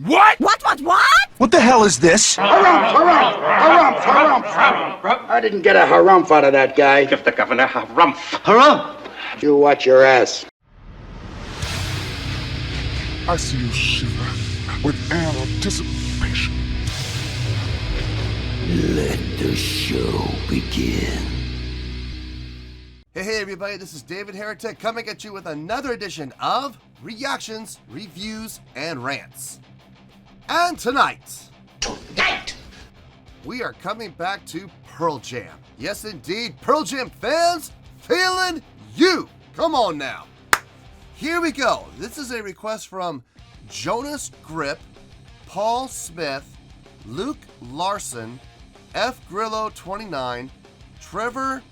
What? What? What the hell is this? Harumph. I didn't get a harumph out of that guy. Give the governor harumph. Harumph! You watch your ass. I see you shiver with anticipation. Let the show begin. Hey everybody, this is David Heretic coming at you with another edition of Reactions, Reviews, and Rants. And tonight, we are coming back to Pearl Jam. Yes indeed, Pearl Jam fans, feeling you. Come on now. Here we go. This is a request from Jonas Grip, Paul Smith, Luke Larson, F. Grillo 29, Trevor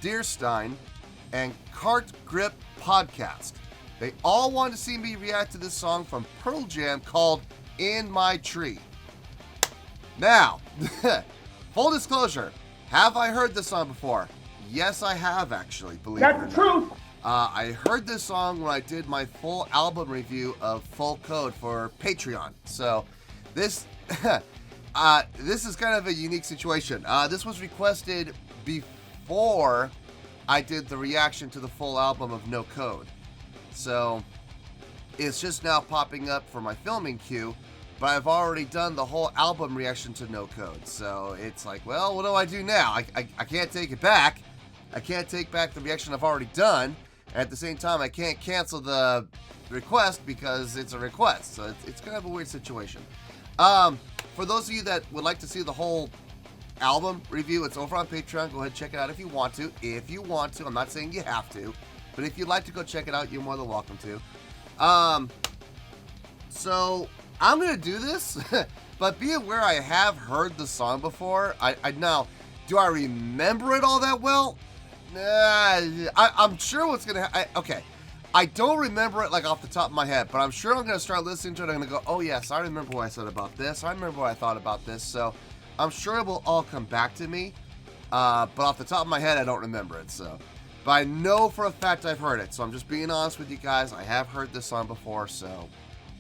Deerstein, and Cart Grip Podcast. They all want to see me react to this song from Pearl Jam called In My Tree. Now, full disclosure, have I heard this song before? Yes, I have actually, believe it or not. That's the truth. I heard this song when I did my full album review of Full Code for Patreon. So this this is kind of a unique situation. This was requested before I did the reaction to the full album of No Code. So it's just now popping up for my filming queue, but I've already done the whole album reaction to No Code. So it's like, well, what do I do now? I can't take it back. I can't take back the reaction I've already done. At the same time, I can't cancel the request because it's a request. So it's kind of a weird situation. For those of you that would like to see the whole album review, it's over on Patreon. Go ahead and check it out if you want to. If you want to. I'm not saying you have to. But if you'd like to go check it out, you're more than welcome to. So I'm going to do this. But be aware I have heard the song before. Now, do I remember it all that well? I'm sure what's going to happen. Okay. I don't remember it like off the top of my head, but I'm sure I'm going to start listening to it. I'm going to go, oh yes, I remember what I said about this. I remember what I thought about this. So I'm sure it will all come back to me. But off the top of my head, I don't remember it. So, but I know for a fact I've heard it. So I'm just being honest with you guys. I have heard this song before. So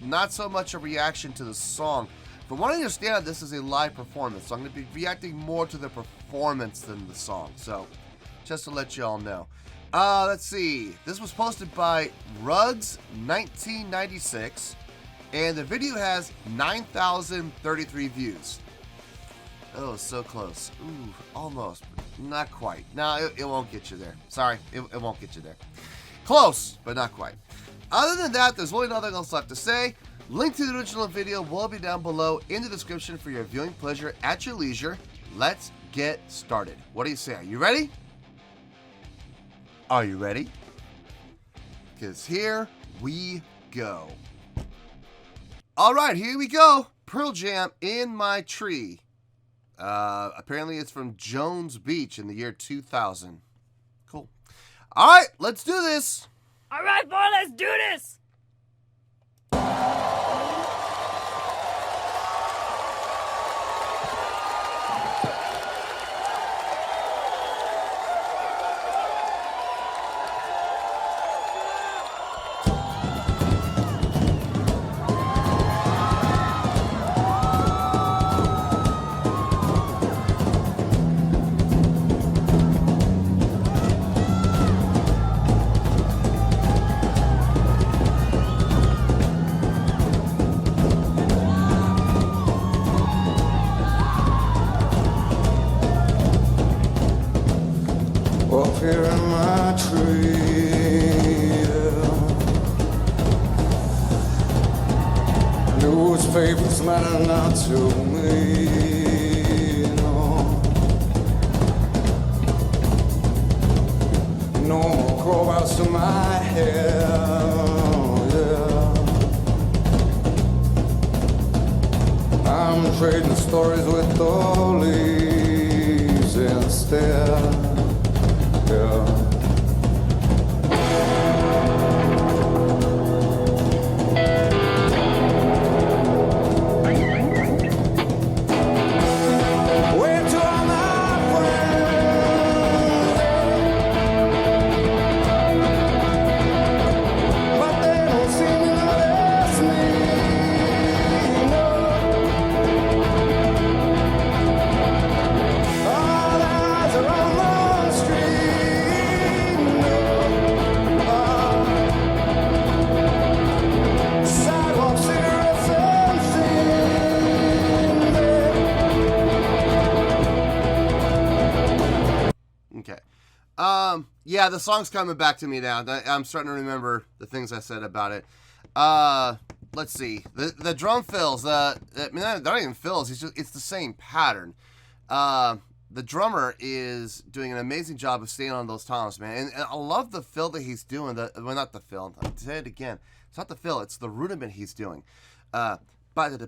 not so much a reaction to the song. From what I understand, this is a live performance. So I'm going to be reacting more to the performance than the song. So just to let you all know. Let's see. This was posted by Rugs1996, and the video has 9,033 views. Oh, so close. Ooh, almost, but not quite. No, it won't get you there. Sorry, it won't get you there. Close, but not quite. Other than that, there's really nothing else left to say. Link to the original video will be down below in the description for your viewing pleasure at your leisure. Let's get started. What do you say? Are you ready? Are you ready? Because here we go. All right, here we go. Pearl Jam, In My Tree. Apparently it's from Jones Beach in the year 2000. Cool. All right, let's do this. All right, boy, let's do this. Up here in my tree, newspapers matter not to me, no. No more crowbars to my hair, yeah. I'm trading stories with the leaves instead. Yeah. Where to all my friends, but they don't seem to notice me. Yeah, the song's coming back to me now. I'm starting to remember the things I said about it. Let's see. The drum fills. I mean, they're not even fills. It's the same pattern. The drummer is doing an amazing job of staying on those toms, man. And I love the fill that he's doing. Well, not the fill. I'll say it again. It's not the fill. It's the rudiment he's doing. He's got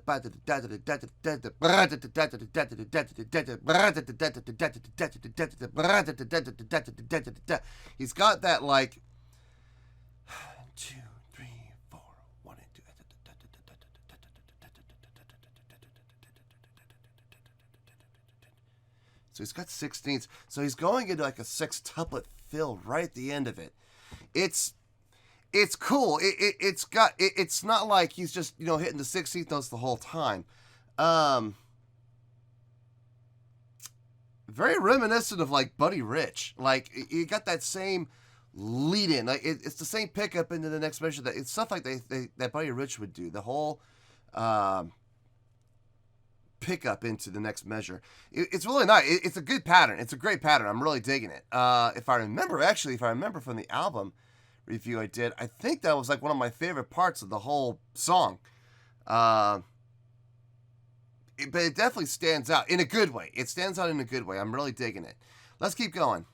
that like 2, 3, 4, 1 and 2. So he's got 16ths. So he's going into like a sextuplet fill right at the end of it. It's cool. It's not like he's just, hitting the 16th notes the whole time. Very reminiscent of like Buddy Rich. Like you got that same lead in. Like it's the same pickup into the next measure. It's stuff like that Buddy Rich would do. The whole pickup into the next measure. It's really nice. It's a good pattern. It's a great pattern. I'm really digging it. If I remember from the album review I did, I think that was like one of my favorite parts of the whole song. But it definitely stands out in a good way. It stands out in a good way. I'm really digging it. Let's keep going.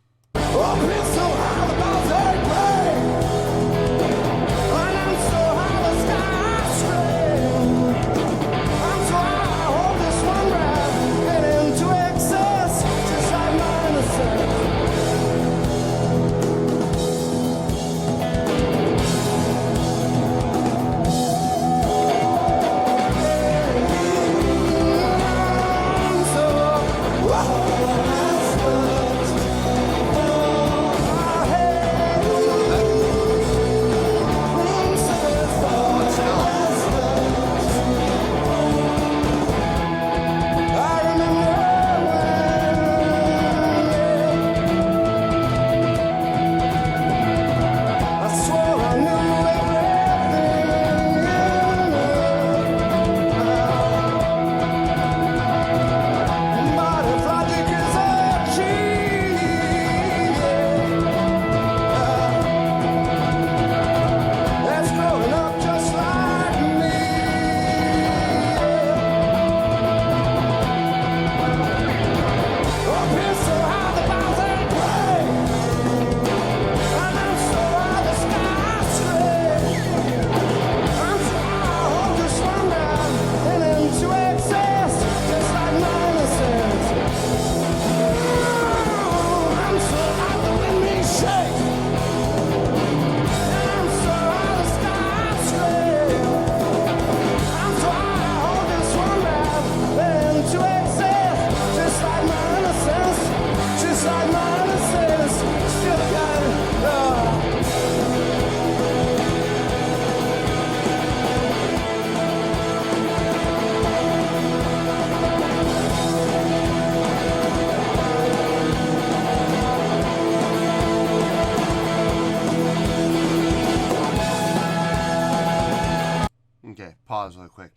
Pause really quick.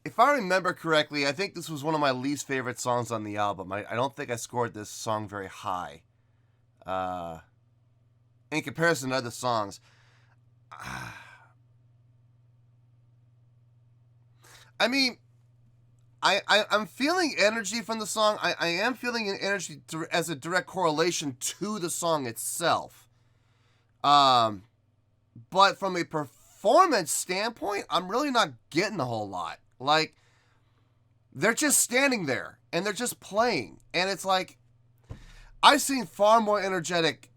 If I remember correctly, I think this was one of my least favorite songs on the album. I don't think I scored this song very high. In comparison to other songs. I mean, I'm feeling energy from the song. I am feeling an energy as a direct correlation to the song itself. But from a performance standpoint, I'm really not getting a whole lot. Like, they're just standing there, and they're just playing. And it's like, I've seen far more energetic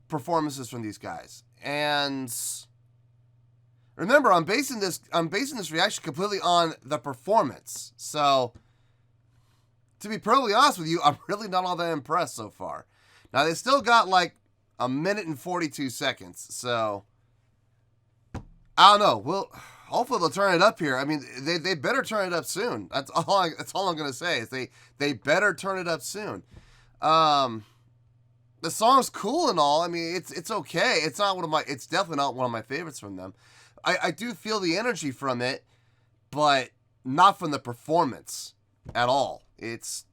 performances from these guys. And remember, I'm basing this reaction completely on the performance. So, to be perfectly honest with you, I'm really not all that impressed so far. Now, they still got, like, 1 minute and 42 seconds, so I don't know. Hopefully they'll turn it up here. I mean, they better turn it up soon. That's all I'm gonna say is they better turn it up soon. The song's cool and all. I mean, it's okay. It's definitely not one of my favorites from them. I do feel the energy from it, but not from the performance at all. It's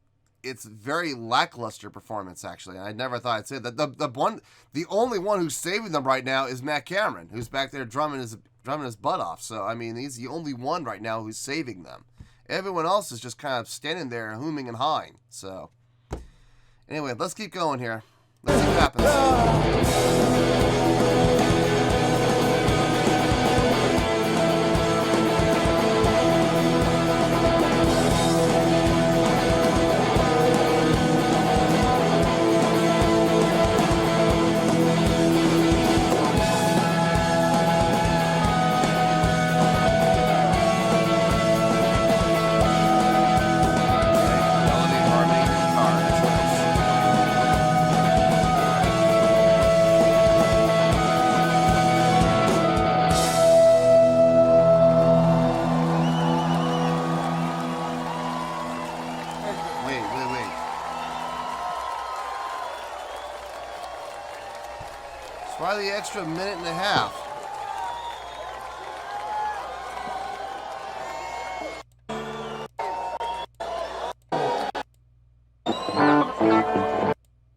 it's very lackluster performance, actually. I never thought I'd say that. The only one who's saving them right now is Matt Cameron, who's back there drumming his butt off. So, I mean, he's the only one right now who's saving them. Everyone else is just kind of standing there, hooming and hawing. So, anyway, let's keep going here. Let's see what happens. Why the extra minute and a half?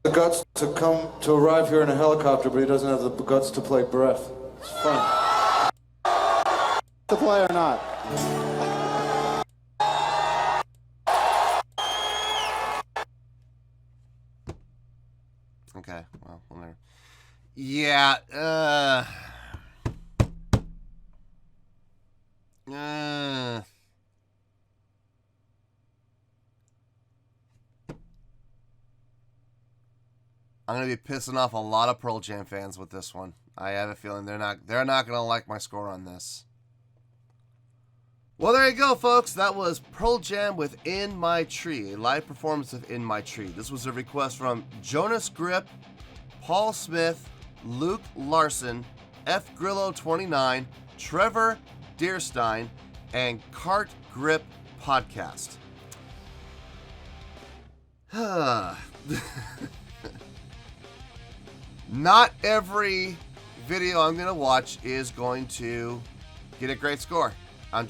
The guts to arrive here in a helicopter, but he doesn't have the guts to play Breath. It's fun. To play or not? Okay, well, whatever. Yeah, I'm gonna be pissing off a lot of Pearl Jam fans with this one. I have a feeling they're not gonna like my score on this. Well, there you go, folks. That was Pearl Jam with In My Tree, a live performance of In My Tree. This was a request from Jonas Grip, Paul Smith, Luke Larson, F. Grillo 29, Trevor Deerstein, and Cart Grip Podcast. Not every video I'm going to watch is going to get a great score. I'm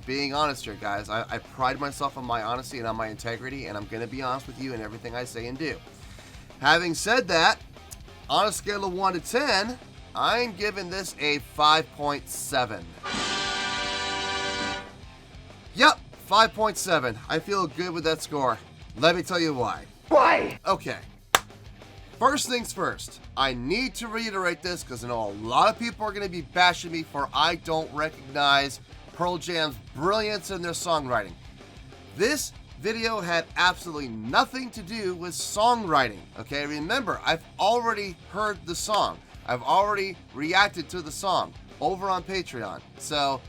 being honest here, guys. I pride myself on my honesty and on my integrity, and I'm going to be honest with you in everything I say and do. Having said that, on a scale of 1 to 10, I'm giving this a 5.7. Yep, 5.7. I feel good with that score. Let me tell you why. Why? Okay. First things first, I need to reiterate this because I know a lot of people are going to be bashing me for I don't recognize Pearl Jam's brilliance in their songwriting. This video had absolutely nothing to do with songwriting, okay? Remember, I've already heard the song. I've already reacted to the song over on Patreon. So,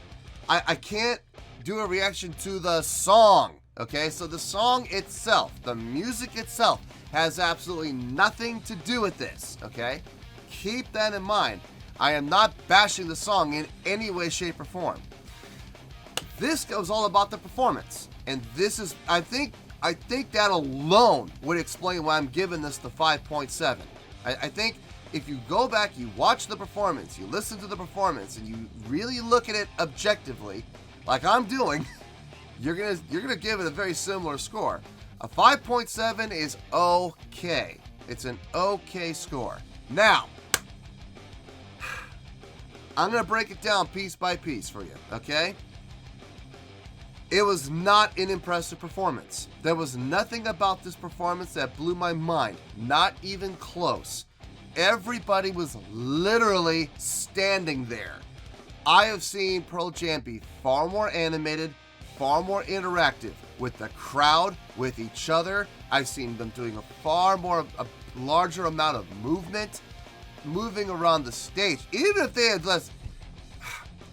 I can't do a reaction to the song, okay? So the song itself, the music itself, has absolutely nothing to do with this, okay? Keep that in mind. I am not bashing the song in any way, shape, or form. This goes all about the performance. And this is, I think that alone would explain why I'm giving this the 5.7. I think if you go back, you watch the performance, you listen to the performance, and you really look at it objectively, like I'm doing, you're gonna give it a very similar score. A 5.7 is okay. It's an okay score. Now, I'm gonna break it down piece by piece for you, okay? It was not an impressive performance. There was nothing about this performance that blew my mind, not even close. Everybody was literally standing there. I have seen Pearl Jam be far more animated, far more interactive with the crowd, with each other. I've seen them doing a larger amount of movement, moving around the stage. Even if they had less,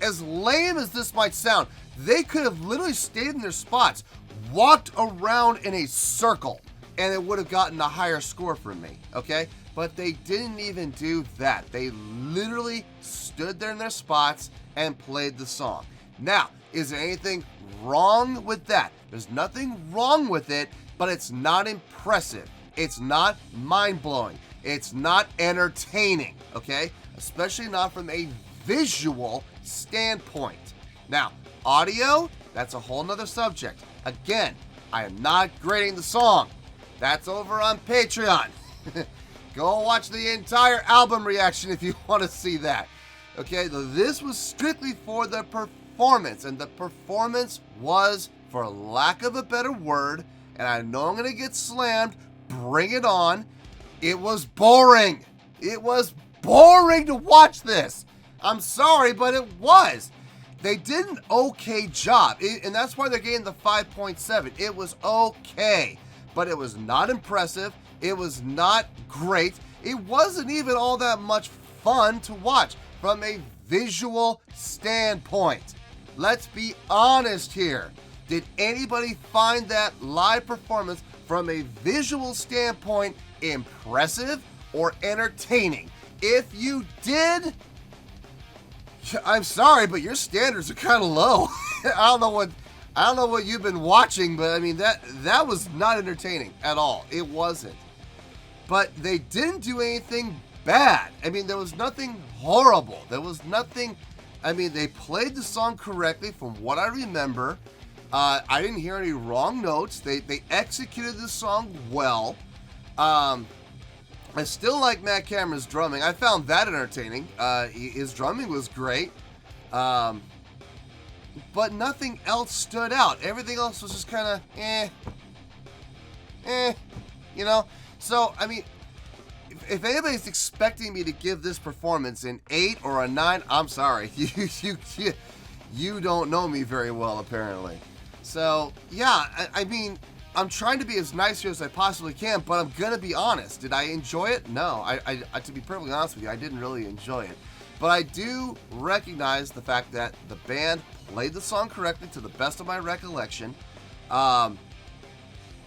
as lame as this might sound, they could have literally stayed in their spots, walked around in a circle, and it would have gotten a higher score from me, okay? But they didn't even do that. They literally stood there in their spots and played the song. Now, is there anything wrong with that? There's nothing wrong with it, but it's not impressive. It's not mind-blowing. It's not entertaining, okay? Especially not from a visual standpoint. Now, audio, that's a whole nother subject. Again, I am not grading the song. That's over on Patreon. Go watch the entire album reaction if you want to see that. Okay, this was strictly for the performance, and the performance was, for lack of a better word, and I know I'm going to get slammed, bring it on, it was boring. It was boring to watch this. I'm sorry, but it was. They did an okay job, and that's why they're getting the 5.7. It was okay, but it was not impressive. It was not great. It wasn't even all that much fun to watch from a visual standpoint. Let's be honest here. Did anybody find that live performance from a visual standpoint impressive or entertaining? If you did, I'm sorry, but your standards are kind of low. I don't know what you've been watching, but I mean that was not entertaining at all. It wasn't. But they didn't do anything bad. I mean, there was nothing horrible. There was nothing. I mean, they played the song correctly from what I remember. I didn't hear any wrong notes. They executed the song well. I still like Matt Cameron's drumming. I found that entertaining. His drumming was great. But nothing else stood out. Everything else was just kind of you know? So, I mean, if anybody's expecting me to give this performance an 8 or a 9, I'm sorry. You don't know me very well, apparently. So, yeah, I mean, I'm trying to be as nice here as I possibly can, but I'm going to be honest. Did I enjoy it? No. I to be perfectly honest with you, I didn't really enjoy it. But I do recognize the fact that the band played the song correctly to the best of my recollection.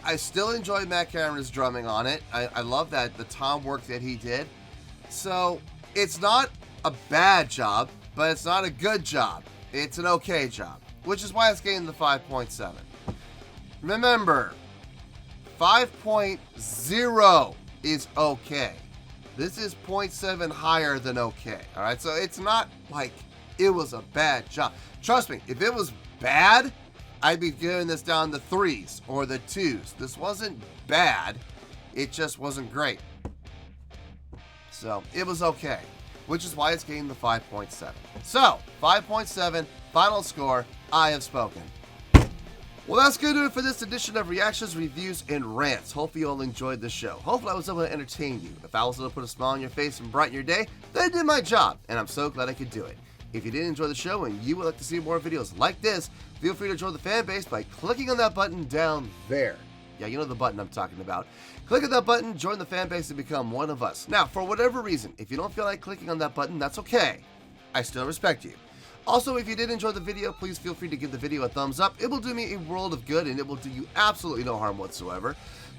I still enjoyed Matt Cameron's drumming on it. I love that, the tom work that he did. So, it's not a bad job, but it's not a good job. It's an okay job, which is why it's getting the 5.7. Remember, 5.0 is okay. This is 0.7 higher than okay. All right, so it's not like it was a bad job. Trust me, if it was bad, I'd be giving this down the 3s or the 2s. This wasn't bad. It just wasn't great. So it was okay, which is why it's getting the 5.7. So 5.7, final score, I have spoken. Well, that's going to do it for this edition of Reactions, Reviews, and Rants. Hopefully you all enjoyed the show. Hopefully I was able to entertain you. If I was able to put a smile on your face and brighten your day, then I did my job, and I'm so glad I could do it. If you did enjoy the show and you would like to see more videos like this, feel free to join the fan base by clicking on that button down there. Yeah, you know the button I'm talking about. Click on that button, join the fan base, and become one of us. Now, for whatever reason, if you don't feel like clicking on that button, that's okay. I still respect you. Also, if you did enjoy the video, please feel free to give the video a thumbs up. It will do me a world of good, and it will do you absolutely no harm whatsoever.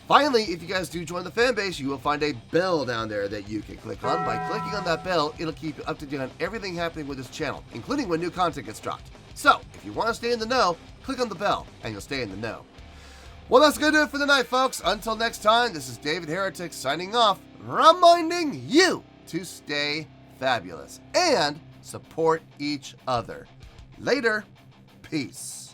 Finally, if you guys do join the fan base, you will find a bell down there that you can click on. By clicking on that bell, it'll keep you up to date on everything happening with this channel, including when new content gets dropped. So, if you want to stay in the know, click on the bell, and you'll stay in the know. Well, that's going to do it for the night, folks. Until next time, this is David Heretic signing off, reminding you to stay fabulous and support each other. Later. Peace.